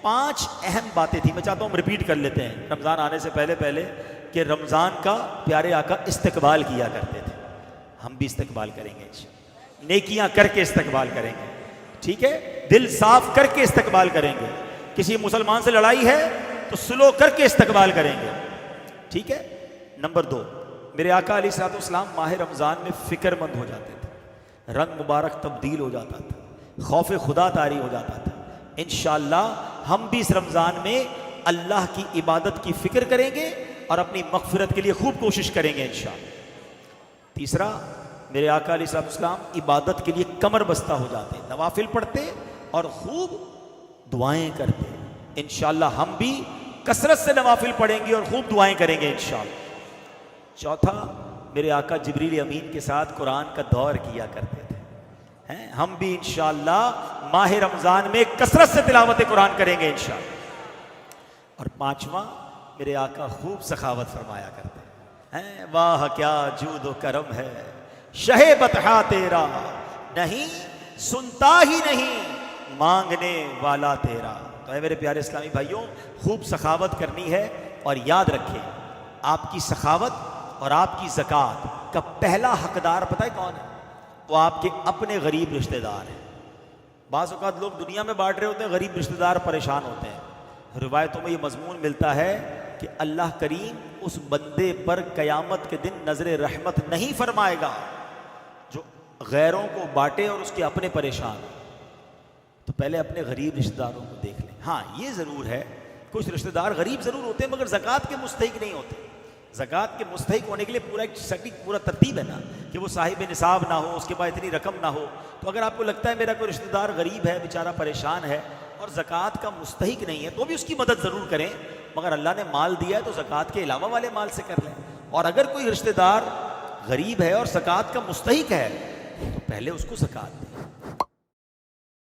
5 اہم باتیں تھیں، میں چاہتا ہوں ہم ریپیٹ کر لیتے ہیں رمضان آنے سے پہلے کہ رمضان کا پیارے آقا استقبال کیا کرتے تھے، ہم بھی استقبال کریں گے انشاءاللہ، نیکیاں کر کے استقبال کریں گے، ٹھیک ہے، دل صاف کر کے استقبال کریں گے، کسی مسلمان سے لڑائی ہے تو سلو کر کے استقبال کریں گے، ٹھیک ہے۔ نمبر 2، میرے آقا علیہ الصلوۃ والسلام ماہ رمضان میں فکر مند ہو جاتے تھے، رنگ مبارک تبدیل ہو جاتا تھا، خوف خدا طاری ہو جاتا تھا۔ انشاءاللہ ہم بھی اس رمضان میں اللہ کی عبادت کی فکر کریں گے اور اپنی مغفرت کے لیے خوب کوشش کریں گے انشاءاللہ۔ تیسرا، میرے آقا علیہ الصلوۃ والسلام عبادت کے لیے کمر بستہ ہو جاتے، نوافل پڑھتے اور خوب دعائیں کرتے۔ انشاءاللہ ہم بھی کثرت سے نوافل پڑھیں گے اور خوب دعائیں کریں گے انشاءاللہ۔ چوتھا، میرے آقا جبریل امین کے ساتھ قرآن کا دور کیا کرتے تھے، ہم بھی انشاءاللہ ماہ رمضان میں کثرت سے تلاوت قرآن کریں گے انشاءاللہ۔ اور 5واں، میرے آقا خوب سخاوت فرمایا کرتے ہیں، واہ کیا جود و کرم ہے شہ بطحا تیرا، نہیں سنتا ہی نہیں مانگنے والا تیرا۔ تو اے میرے پیارے اسلامی بھائیوں، خوب سخاوت کرنی ہے، اور یاد رکھیں آپ کی سخاوت اور آپ کی زکوٰۃ کا پہلا حقدار پتہ ہے کون ہے؟ وہ آپ کے اپنے غریب رشتہ دار ہیں۔ بعض اوقات لوگ دنیا میں بانٹ رہے ہوتے ہیں، غریب رشتہ دار پریشان ہوتے ہیں۔ روایتوں میں یہ مضمون ملتا ہے کہ اللہ کریم اس بندے پر قیامت کے دن نظر رحمت نہیں فرمائے گا جو غیروں کو بانٹے اور اس کے اپنے پریشان ہو۔ تو پہلے اپنے غریب رشتہ داروں کو دیکھ لیں۔ ہاں یہ ضرور ہے کچھ رشتہ دار غریب ضرور ہوتے ہیں مگر زکوٰۃ کے مستحق نہیں ہوتے۔ زکوٰۃ کے مستحق ہونے کے لیے پورا ترتیب ہے نا کہ وہ صاحب نصاب نہ ہو، اس کے پاس اتنی رقم نہ ہو۔ تو اگر آپ کو لگتا ہے میرا کوئی رشتہ دار غریب ہے، بیچارہ پریشان ہے اور زکوٰۃ کا مستحق نہیں ہے، تو بھی اس کی مدد ضرور کریں، مگر اللہ نے مال دیا ہے تو زکوٰۃ کے علاوہ والے مال سے کر لیں۔ اور اگر کوئی رشتہ دار غریب ہے اور زکوٰۃ کا مستحق ہے تو پہلے اس کو زکوٰۃ دیں۔